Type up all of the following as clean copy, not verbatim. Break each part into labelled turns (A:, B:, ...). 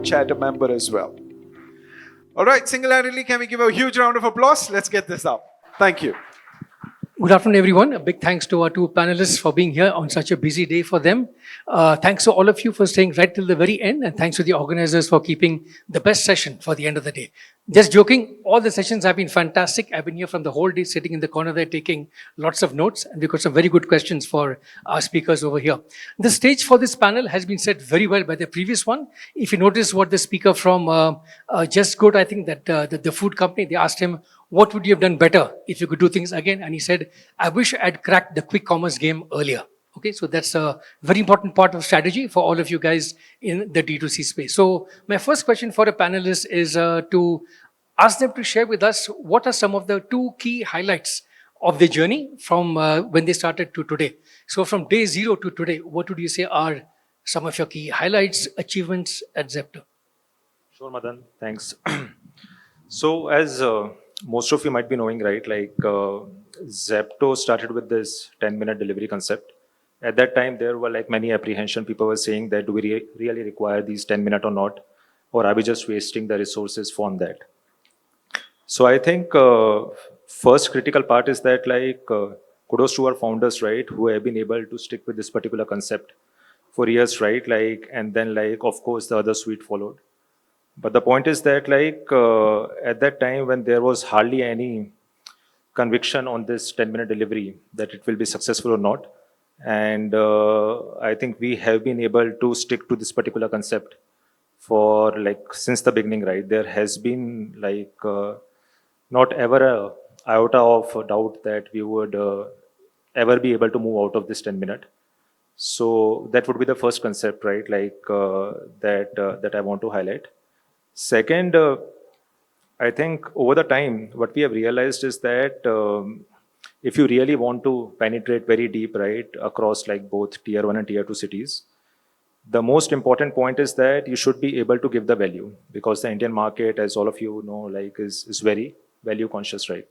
A: chat a member as well. All right, single-handedly, can we give a huge round of applause? Let's get this up. Thank you.
B: Good afternoon, everyone. A big thanks to our two panelists for being here on such a busy day for them. Thanks to all of you for staying right till the very end, and thanks to the organizers for keeping the best session for the end of the day. Just joking, all the sessions have been fantastic. I've been here from the whole day, sitting in the corner there, taking lots of notes, and we've got some very good questions for our speakers over here. The stage for this panel has been set very well by the previous one. If you notice what the speaker from Just Good, I think that the food company, they asked him, what would you have done better if you could do things again? And he said, I wish I'd cracked the quick commerce game earlier. Okay, so that's a very important part of strategy for all of you guys in the D2C space. So my first question for the panelists is to ask them to share with us what are some of the two key highlights of the journey from when they started to today. So from day zero to today, what would you say are some of your key highlights, achievements at Zepto?
C: Sure, Madan. Thanks. So as most of you might be knowing, right, like Zepto started with this 10-minute delivery concept. At that time, there were like many apprehension. People were saying that do we really require these 10 minutes or not? Or are we just wasting the resources from that? So I think first critical part is that like kudos to our founders, right, who have been able to stick with this particular concept for years, right? Like, and then like, of course, the other suite followed. But the point is that like at that time when there was hardly any conviction on this 10-minute delivery that it will be successful or not. And I think we have been able to stick to this particular concept for like since the beginning, right? There has been like not ever a iota of doubt that we would ever be able to move out of this 10-minute. So that would be the first concept, right? Like that I want to highlight. Second, I think over the time, what we have realized is that if you really want to penetrate very deep, right, across like both tier 1 and tier 2 cities, the most important point is that you should be able to give the value because the Indian market, as all of you know, like is very value conscious, right?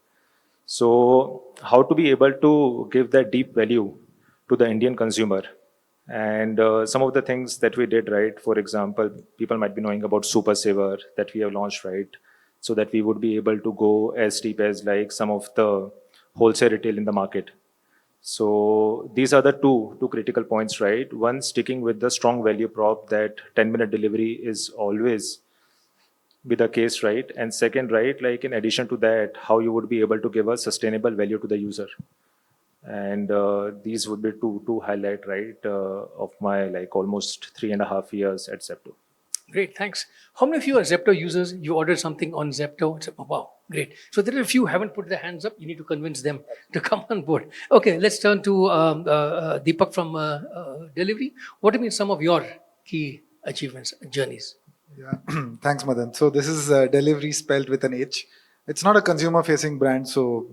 C: So how to be able to give that deep value to the Indian consumer? And some of the things that we did, right, for example, people might be knowing about Super Saver that we have launched, right, so that we would be able to go as deep as like some of the wholesale retail in the market. So these are the two critical points, right? One, sticking with the strong value prop that 10-minute delivery is always be the case, right? And second, right, like in addition to that, how you would be able to give a sustainable value to the user. And these would be two highlight, right, of my like almost 3.5 years at Zepto.
B: Great, thanks. How many of you are Zepto users? You ordered something on Zepto. Oh, wow, great. So there are a few who haven't put their hands up. You need to convince them to come on board. Okay, let's turn to Dipak from Delivery. What have been some of your key achievements, journeys?
D: Yeah, thanks, Madan. So this is Delhivery spelled with an H. It's not a consumer-facing brand, so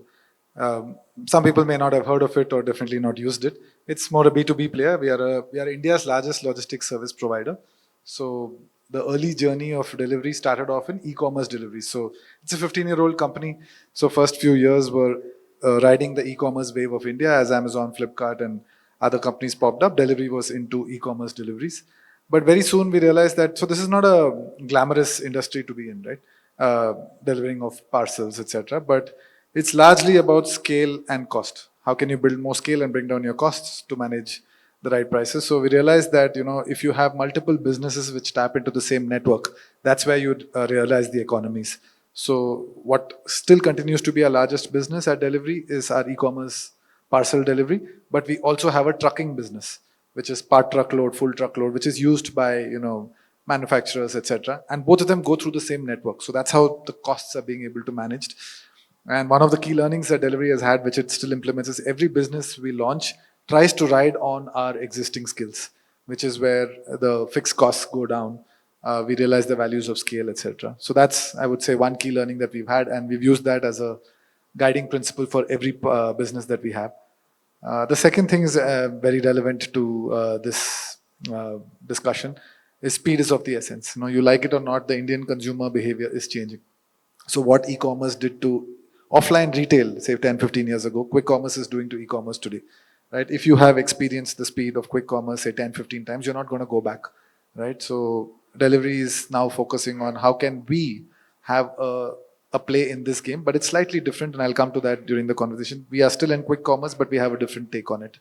D: some people may not have heard of it or definitely not used it. It's more a B2B player. We are India's largest logistics service provider. So the early journey of delivery started off in e-commerce delivery. So it's a 15-year-old company. So first few years were riding the e-commerce wave of India as Amazon, Flipkart, and other companies popped up. Delhivery was into e-commerce deliveries. But very soon we realized that, so this is not a glamorous industry to be in, right? Delivering of parcels, etc. But it's largely about scale and cost. How can you build more scale and bring down your costs to manage the right prices? So we realized that, you know, if you have multiple businesses which tap into the same network, that's where you'd realize the economies. So what still continues to be our largest business at Delhivery is our e-commerce parcel delivery, but we also have a trucking business, which is part truckload, full truckload, which is used by, you know, manufacturers, etc. And both of them go through the same network. So that's how the costs are being able to managed. And one of the key learnings that Delhivery has had, which it still implements, is every business we launch tries to ride on our existing skills, which is where the fixed costs go down. We realize the values of scale, etc. So that's, I would say, one key learning that we've had, and we've used that as a guiding principle for every business that we have. The second thing is very relevant to this discussion is speed is of the essence. You know, you like it or not, the Indian consumer behavior is changing. So what e-commerce did to offline retail, say 10, 15 years ago, quick commerce is doing to e-commerce today, right? If you have experienced the speed of quick commerce, say 10, 15 times, you're not going to go back, right? So delivery is now focusing on how can we have a play in this game, but it's slightly different, and I'll come to that during the conversation. We are still in quick commerce, but we have a different take on it.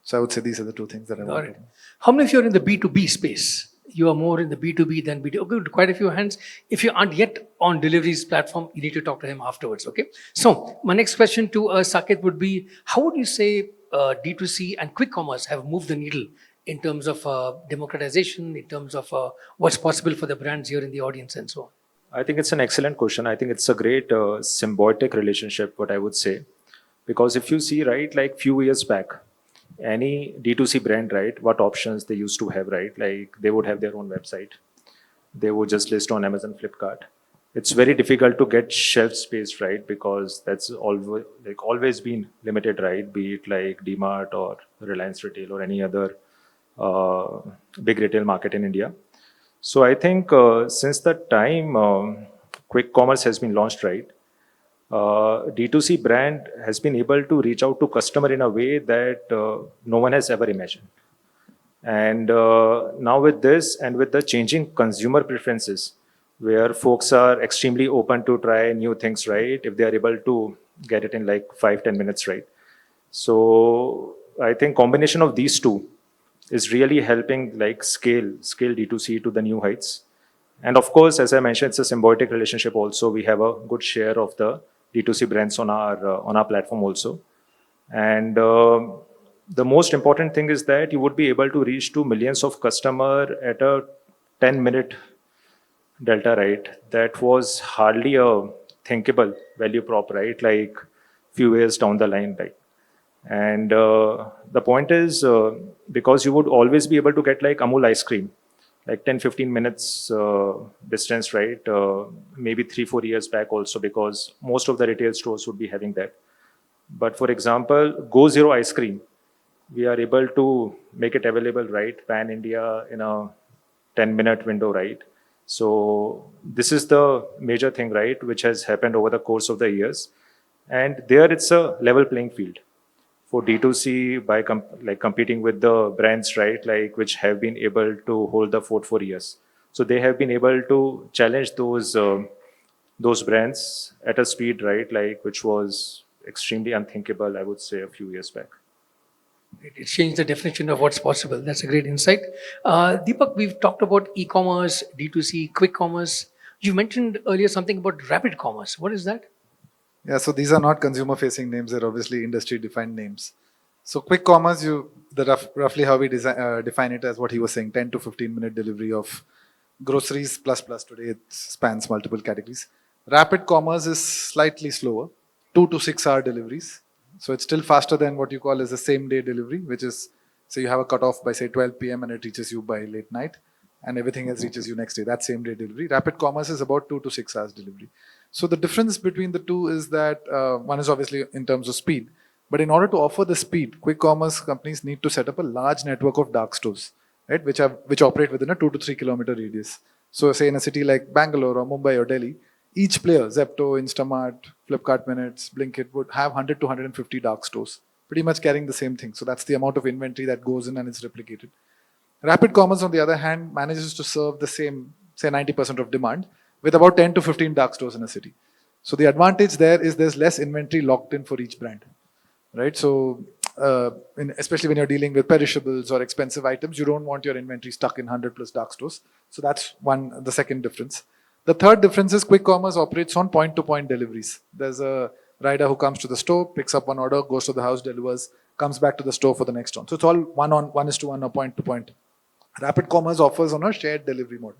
D: So I would say these are the two things that I
B: Got
D: want
B: it.
D: to.
B: How many of you are in the B2B space? You are more in the B2B than B2B. Okay, quite a few hands. If you aren't yet on Delivery's platform, you need to talk to him afterwards, okay? So my next question to Saket would be, how would you say D2C and quick commerce have moved the needle in terms of democratization, in terms of what's possible for the brands here in the audience and so on?
C: I think it's an excellent question. I think it's a great symbiotic relationship, what I would say. Because if you see, right, like few years back, any D2C brand, right, what options they used to have, right? Like they would have their own website. They would just list on Amazon, Flipkart. It's very difficult to get shelf space, right? Because that's always been limited, right? Be it like DMart or Reliance Retail or any other big retail market in India. So I think since the time quick commerce has been launched, right, D2C brand has been able to reach out to customer in a way that no one has ever imagined. And now with this and with the changing consumer preferences, where folks are extremely open to try new things, right, if they are able to get it in like 5-10 minutes, right. So I think combination of these two is really helping like scale D2C to the new heights. And of course, as I mentioned, it's a symbiotic relationship also. We have a good share of the D2C brands on our platform also. And the most important thing is that you would be able to reach to millions of customer at a 10-minute delta, right? That was hardly a thinkable value prop, right? Like few years down the line, right? And the point is, because you would always be able to get like Amul ice cream, like 10-15 minutes distance, right? Maybe 3-4 years back also, because most of the retail stores would be having that. But for example, Go Zero ice cream, we are able to make it available, right? Pan India in a 10-minute window, right? So this is the major thing, right? Which has happened over the course of the years. And there it's a level playing field for D2C by competing with the brands, right? Like which have been able to hold the fort for years. So they have been able to challenge those brands at a speed, right? Like which was extremely unthinkable, I would say, a few years back.
B: It changed the definition of what's possible. That's a great insight. Deepak, we've talked about e-commerce, D2C, quick commerce. You mentioned earlier something about rapid commerce. What is that?
D: Yeah, so these are not consumer-facing names; they're obviously industry-defined names. So quick commerce, roughly how we define it as what he was saying: 10 to 15-minute delivery of groceries plus. Today it spans multiple categories. Rapid commerce is slightly slower, 2 to 6 hour deliveries. So it's still faster than what you call as a same-day delivery, which is, so you have a cutoff by say 12 p.m. and it reaches you by late night, and everything else reaches you next day. That's same-day delivery. Rapid commerce is about 2 to 6 hours delivery. So the difference between the two is that one is obviously in terms of speed, but in order to offer the speed, quick commerce companies need to set up a large network of dark stores, right, which operate within a 2 to 3 kilometer radius. So say in a city like Bangalore or Mumbai or Delhi, each player, Zepto, Instamart, Flipkart Minutes, Blinkit, would have 100 to 150 dark stores, pretty much carrying the same thing. So that's the amount of inventory that goes in and is replicated. Rapid commerce, on the other hand, manages to serve the same, say 90% of demand with about 10 to 15 dark stores in a city. So the advantage there is there's less inventory locked in for each brand, right? So especially when you're dealing with perishables or expensive items, you don't want your inventory stuck in 100 plus dark stores. So that's the second difference. The third difference is quick commerce operates on point-to-point deliveries. There's a rider who comes to the store, picks up one order, goes to the house, delivers, comes back to the store for the next one. So it's all one is to one or point-to-point. Rapid commerce offers on a shared delivery model,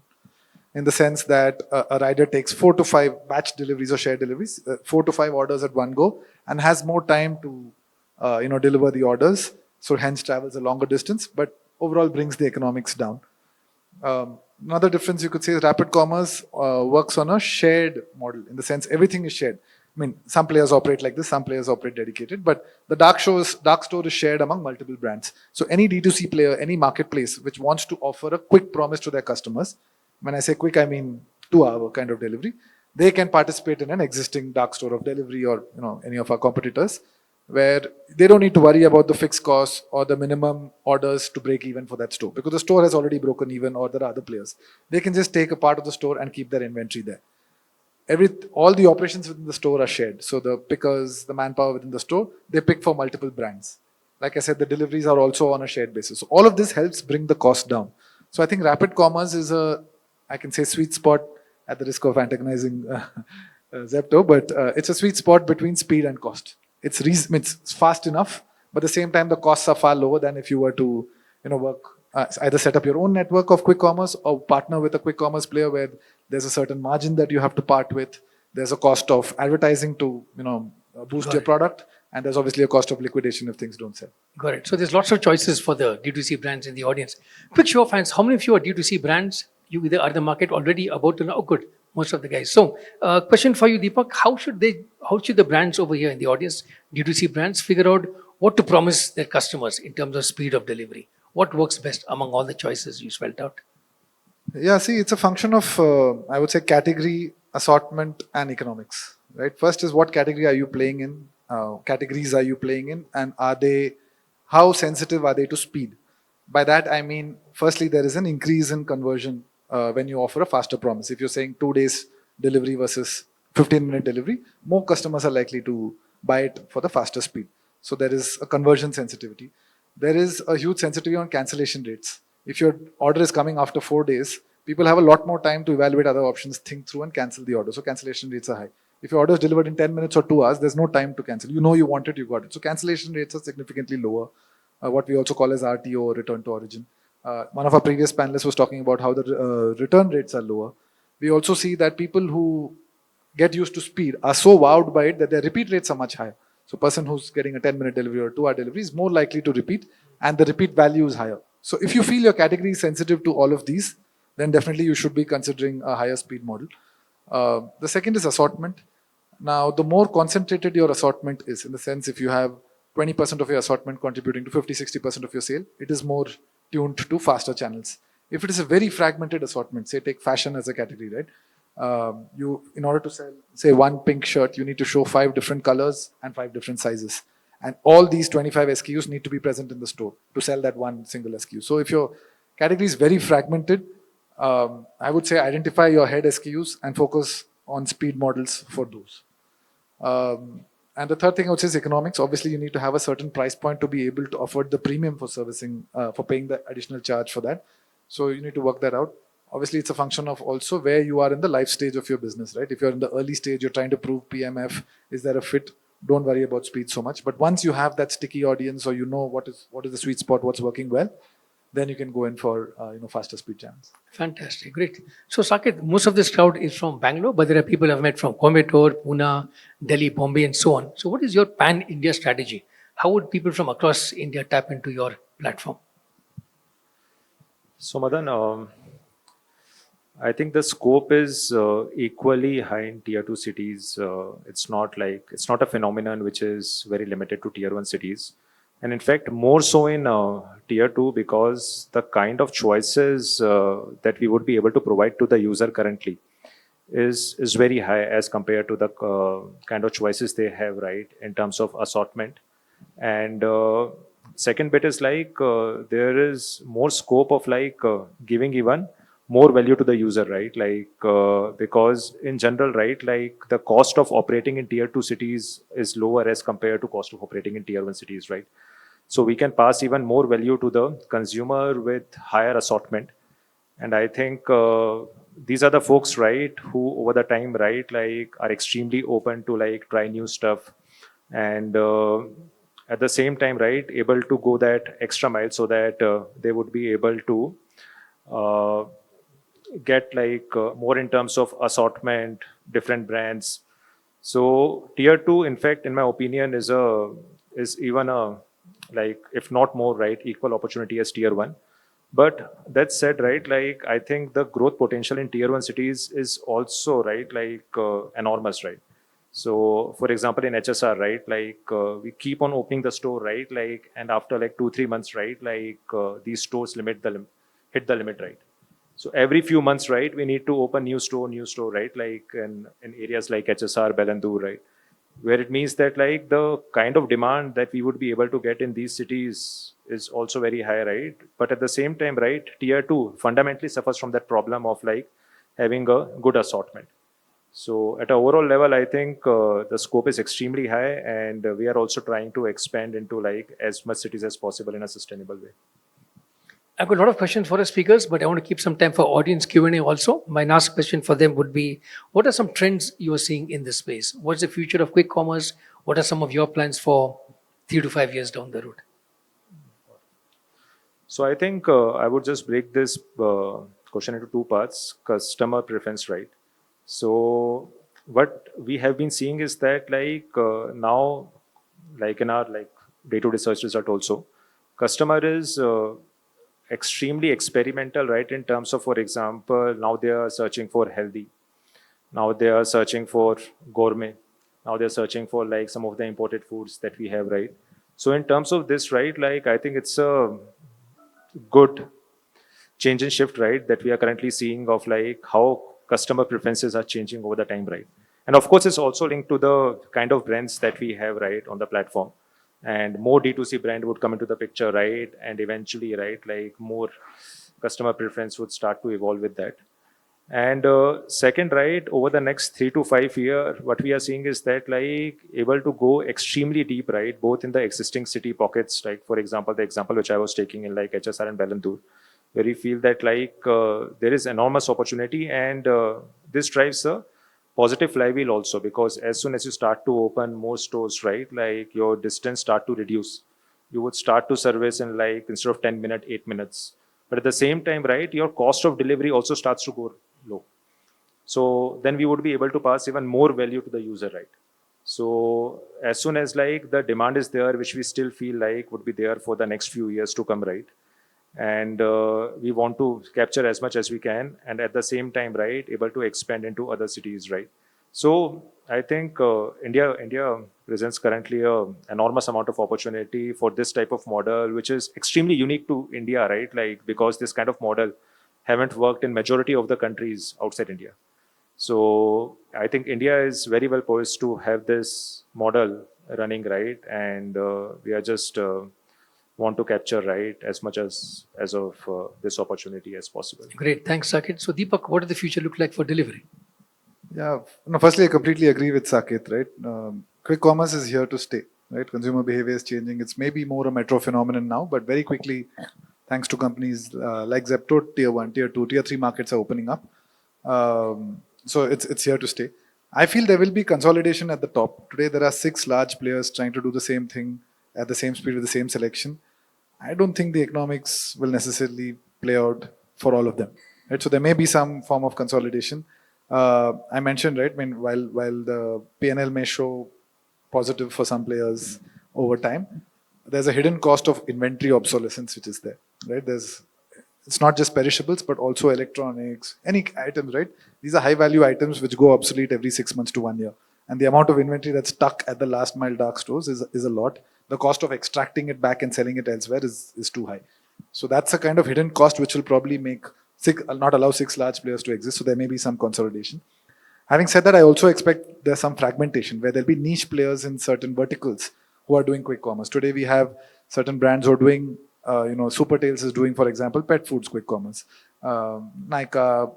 D: in the sense that a rider takes 4 to 5 batch deliveries or shared deliveries, 4 to 5 orders at one go, and has more time to deliver the orders. So hence travels a longer distance, but overall brings the economics down. Another difference you could say is rapid commerce works on a shared model, in the sense everything is shared. I mean, some players operate like this, some players operate dedicated, but the dark store is shared among multiple brands. So any D2C player, any marketplace which wants to offer a quick promise to their customers, when I say quick, I mean 2-hour kind of delivery, they can participate in an existing dark store of delivery or any of our competitors. where they don't need to worry about the fixed costs or the minimum orders to break even for that store, because the store has already broken even or there are other players. They can just take a part of the store and keep their inventory there. All the operations within the store are shared. So the pickers, the manpower within the store, they pick for multiple brands. Like I said, the deliveries are also on a shared basis. So all of this helps bring the cost down. So I think rapid commerce is a, I can say, sweet spot, at the risk of antagonizing Zepto, but it's a sweet spot between speed and cost. It's fast enough, but at the same time the costs are far lower than if you were to work, either set up your own network of quick commerce or partner with a quick commerce player where there's a certain margin that you have to part with. There's a cost of advertising to boost
B: Got
D: your
B: it.
D: product, and there's obviously a cost of liquidation if things don't sell.
B: Got it. So there's lots of choices for the D2C brands in the audience. Quick show of hands. How many of you are D2C brands? You either are in the market already, about to know. Oh, good. Most of the guys. So, question for you, Deepak. How should the brands over here in the audience, D2C brands, figure out what to promise their customers in terms of speed of delivery? What works best among all the choices you spelled out?
D: Yeah, see, it's a function of, I would say, category, assortment, and economics. Right. First is what category are you playing in? Categories are you playing in, and how sensitive are they to speed? By that I mean, firstly, there is an increase in conversion when you offer a faster promise. If you're saying 2 days delivery versus 15-minute delivery, more customers are likely to buy it for the faster speed. So there is a conversion sensitivity. There is a huge sensitivity on cancellation rates. If your order is coming after 4 days, people have a lot more time to evaluate other options, think through, and cancel the order. So cancellation rates are high. If your order is delivered in 10 minutes or 2 hours, there's no time to cancel. You know you want it, you got it. So cancellation rates are significantly lower. What we also call as RTO, return to origin. One of our previous panelists was talking about how the return rates are lower. We also see that people who get used to speed are so wowed by it that their repeat rates are much higher. So, person who's getting a 10-minute delivery or 2-hour delivery is more likely to repeat, and the repeat value is higher. So, if you feel your category is sensitive to all of these, then definitely you should be considering a higher speed model. The second is assortment. Now, the more concentrated your assortment is, in the sense if you have 20% of your assortment contributing to 50-60% of your sale, it is more tuned to faster channels. If it is a very fragmented assortment, say take fashion as a category, right? You, in order to sell, say, one pink shirt, you need to show 5 different colors and 5 different sizes. And all these 25 SKUs need to be present in the store to sell that one single SKU. So if your category is very fragmented, I would say identify your head SKUs and focus on speed models for those. And the third thing I would say is economics. Obviously, you need to have a certain price point to be able to afford the premium for servicing, for paying the additional charge for that. So you need to work that out. Obviously, it's a function of also where you are in the life stage of your business, right? If you're in the early stage, you're trying to prove PMF, is there a fit? Don't worry about speed so much. But once you have that sticky audience, or you know what is the sweet spot, what's working well, then you can go in for faster speed channels.
B: Fantastic, great. So, Saket, most of this crowd is from Bangalore, but there are people I've met from Coimbatore, Pune, Delhi, Bombay, and so on. So, what is your pan-India strategy? How would people from across India tap into your platform?
C: So, Madan, I think the scope is equally high in tier 2 cities. It's not a phenomenon which is very limited to tier 1 cities. And in fact, more so in tier 2, because the kind of choices that we would be able to provide to the user currently is very high as compared to the kind of choices they have, right, in terms of assortment. And second bit is there is more scope of giving even more value to the user, right? Because in general, right, the cost of operating in tier 2 cities is lower as compared to cost of operating in tier 1 cities, right? So we can pass even more value to the consumer with higher assortment. And I think these are the folks, right, who over the time, right, are extremely open to try new stuff. And at the same time, right, able to go that extra mile so that they would be able to get more in terms of assortment, different brands. So tier 2, in fact, in my opinion, is even a if not more, right, equal opportunity as tier 1. But that said, right, I think the growth potential in tier 1 cities is also, right, enormous, right? So, for example, in HSR, right, we keep on opening the store, right, and after 2-3 months, right, these stores hit the limit, right? So every few months, right, we need to open new store, right, in areas like HSR, Belandur, right? where it means that like the kind of demand that we would be able to get in these cities is also very high, right? But at the same time, right, tier 2 fundamentally suffers from that problem of like having a good assortment. So at an overall level, I think the scope is extremely high, and we are also trying to expand into like as much cities as possible in a sustainable way.
B: I've got a lot of questions for the speakers, but I want to keep some time for audience Q&A also. My last question for them would be, what are some trends you are seeing in this space? What's the future of quick commerce? What are some of your plans for 3 to 5 years down the road?
C: So I think I would just break this question into two parts: customer preference, right? So what we have been seeing is that like now, like in our like day-to-day search result also, customer is extremely experimental, right? In terms of, for example, now they are searching for healthy, now they are searching for gourmet, now they're searching for like some of the imported foods that we have, right? So in terms of this, right, like I think it's a good change and shift, right, that we are currently seeing of like how customer preferences are changing over the time, right? And of course, it's also linked to the kind of brands that we have, right, on the platform. And more D2C brand would come into the picture, right? And eventually, right, like more customer preference would start to evolve with that. And second, right, over the next 3 to 5 years, what we are seeing is that like able to go extremely deep, right, both in the existing city pockets, like for example, the example which I was taking in like HSR and Balandur, where we feel that like there is enormous opportunity, and this drives a positive flywheel also, because as soon as you start to open more stores, right, like your distance start to reduce. You would start to service in like instead of 10 minutes, 8 minutes. But at the same time, right, your cost of delivery also starts to go low. So then we would be able to pass even more value to the user, right? So as soon as like the demand is there, which we still feel like would be there for the next few years to come, right? And we want to capture as much as we can, and at the same time, right, able to expand into other cities, right? So I think India presents currently a enormous amount of opportunity for this type of model, which is extremely unique to India, right? Like because this kind of model haven't worked in majority of the countries outside India. So I think India is very well poised to have this model running, right? And we are just want to capture, right, as much as of this opportunity as possible.
B: Great. Thanks, Saket. So, Deepak, what does the future look like for delivery?
D: Yeah, no, firstly, I completely agree with Saket, right? Quick commerce is here to stay, right? Consumer behavior is changing. It's maybe more a metro phenomenon now, but very quickly, thanks to companies like Zepto, tier 1, tier 2, tier 3 markets are opening up. So it's here to stay. I feel there will be consolidation at the top. Today, there are 6 large players trying to do the same thing at the same speed with the same selection. I don't think the economics will necessarily play out for all of them. Right? So there may be some form of consolidation. I mentioned, right, I mean, while the P&L may show positive for some players over time, there's a hidden cost of inventory obsolescence which is there. Right? It's not just perishables, but also electronics, any items, right? These are high value items which go obsolete every 6 months to 1 year. And the amount of inventory that's stuck at the last mile dark stores is a lot. The cost of extracting it back and selling it elsewhere is too high. So that's a kind of hidden cost which will probably not allow 6 large players to exist. So there may be some consolidation. Having said that, I also expect there's some fragmentation where there'll be niche players in certain verticals who are doing quick commerce. Today we have certain brands who are doing, Super Tails is doing, for example, pet foods quick commerce. Nykaa,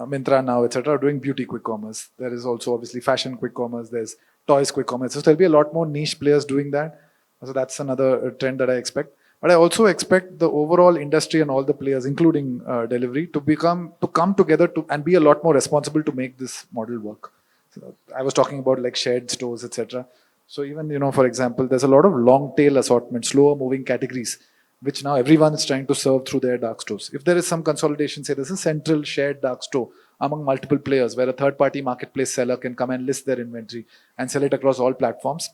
D: Myntra now, etc., are doing beauty quick commerce. There is also obviously fashion quick commerce. There's toys quick commerce. So there'll be a lot more niche players doing that. So that's another trend that I expect. But I also expect the overall industry and all the players, including delivery, to come together and be a lot more responsible to make this model work. So I was talking about like shared stores, etc. So even for example, there's a lot of long tail assortment, slower moving categories, which now everyone is trying to serve through their dark stores. If there is some consolidation, say there's a central shared dark store among multiple players where a third-party marketplace seller can come and list their inventory and sell it across all platforms,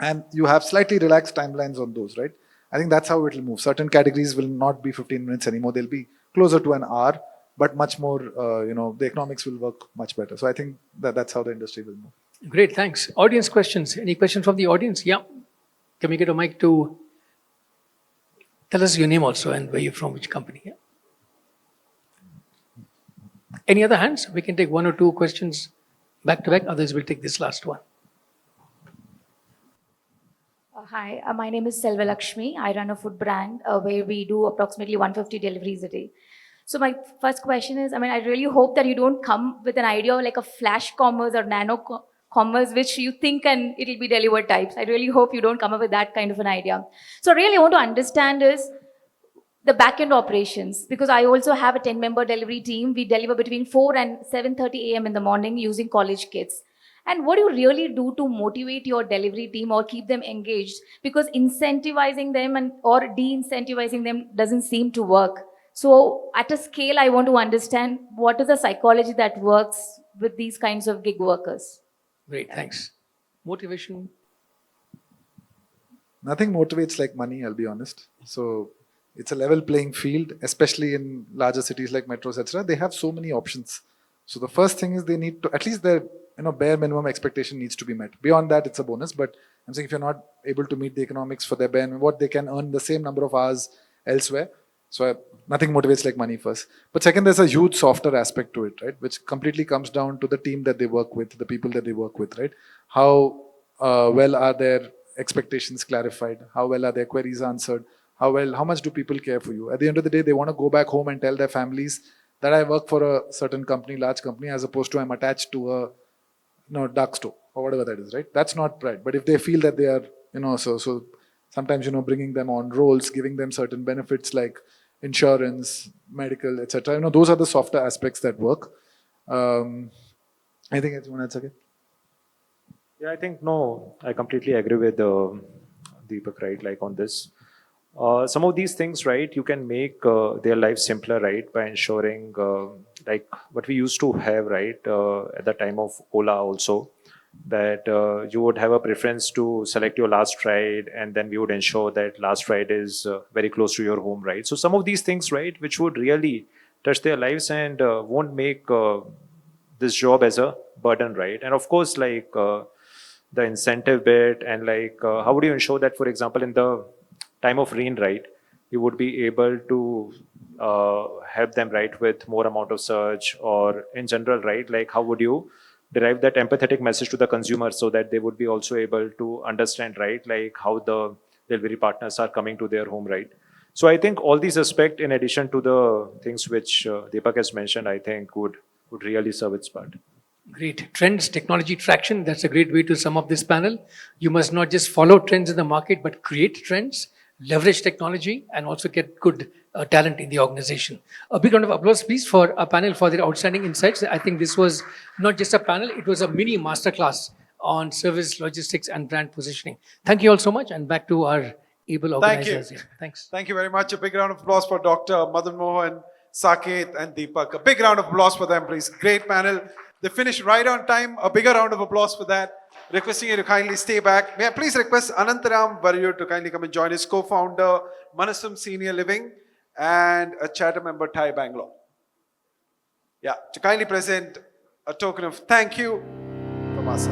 D: and you have slightly relaxed timelines on those, right? I think that's how it will move. Certain categories will not be 15 minutes anymore. They'll be closer to an hour, but much more, the economics will work much better. So I think that's how the industry will move.
B: Great, thanks. Audience questions. Any questions from the audience? Yeah. Can we get a mic to tell us your name also and where you're from, which company? Yeah. Any other hands? We can take 1 or 2 questions back to back. Others will take this last one.
E: Hi, my name is Selva Lakshmi. I run a food brand where we do approximately 150 deliveries a day. So my first question is, I really hope that you don't come with an idea of like a flash commerce or nano commerce, which you think and it'll be delivered types. I really hope you don't come up with that kind of an idea. So really I want to understand is the back-end operations, because I also have a 10-member delivery team. We deliver between 4 and 7:30 a.m. in the morning using college kids. And what do you really do to motivate your delivery team or keep them engaged? Because incentivizing them and or de-incentivizing them doesn't seem to work. So at a scale, I want to understand what is the psychology that works with these kinds of gig workers.
B: Great, thanks. Motivation.
D: Nothing motivates like money, I'll be honest. So it's a level playing field, especially in larger cities like metros, etc. They have so many options. So the first thing is they need to, at least their bare minimum expectation needs to be met. Beyond that, it's a bonus. But I'm saying if you're not able to meet the economics for their bare minimum, what they can earn the same number of hours elsewhere. So nothing motivates like money first. But second, there's a huge softer aspect to it, right? Which completely comes down to the team that they work with, the people that they work with, right? How well are their expectations clarified? How well are their queries answered? How much do people care for you? At the end of the day, they want to go back home and tell their families that I work for a certain company, large company, as opposed to I'm attached to a dark store or whatever that is, right? That's not pride. But if they feel that they are, so sometimes, bringing them on roles, giving them certain benefits like insurance, medical, etc. Those are the softer aspects that work. Anything else you want to add, Saket?
C: Yeah, I think no, I completely agree with Deepak, right? Like on this, some of these things, right? You can make their life simpler, right, by ensuring like what we used to have, right, at the time of Ola also, that you would have a preference to select your last ride, and then we would ensure that last ride is very close to your home, right? So some of these things, right, which would really touch their lives and won't make this job as a burden, right? And of course, like the incentive bit and like how would you ensure that, for example, in the time of rain, right, you would be able to help them, right, with more amount of search or in general, right? Like how would you derive that empathetic message to the consumer so that they would be also able to understand, right, like how the delivery partners are coming to their home, right? So I think all these aspects, in addition to the things which Deepak has mentioned, I think would really serve its part.
B: Great. Trends, technology traction. That's a great way to sum up this panel. You must not just follow trends in the market, but create trends, leverage technology, and also get good talent in the organization. A big round of applause, please, for our panel for their outstanding insights. I think this was not just a panel, it was a mini masterclass on service, logistics, and brand positioning. Thank you all so much, and back to our able
A: Thank you.
B: organizers here. Thanks.
A: Thank you very much. A big round of applause for Dr. Madanmohan, Saket, and Deepak. A big round of applause for them, please. Great panel. They finished right on time. A bigger round of applause for that. Requesting you to kindly stay back. May I please request Anantaram Varyu to kindly come and join his co-founder, Manasam Senior Living, and a charter member, Thai Bangalore. Yeah, to kindly present a token of thank you from us.